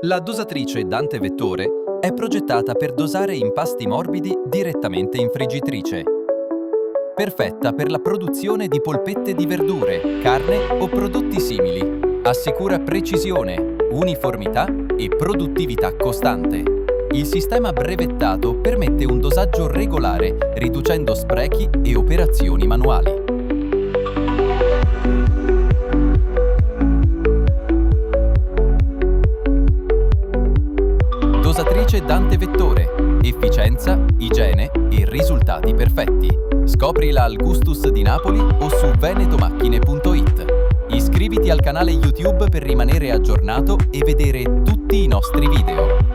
La dosatrice Dante Vettore è progettata per dosare impasti morbidi direttamente in friggitrice. Perfetta per la produzione di polpette di verdure, carne o prodotti simili. Assicura precisione, uniformità e produttività costante. Il sistema brevettato permette un dosaggio regolare, riducendo sprechi e operazioni manuali. Dosatrice Dante Vettore. Efficienza, igiene e risultati perfetti. Scoprila al Gustus di Napoli o su venetomacchine.it. Iscriviti al canale YouTube per rimanere aggiornato e vedere tutti i nostri video.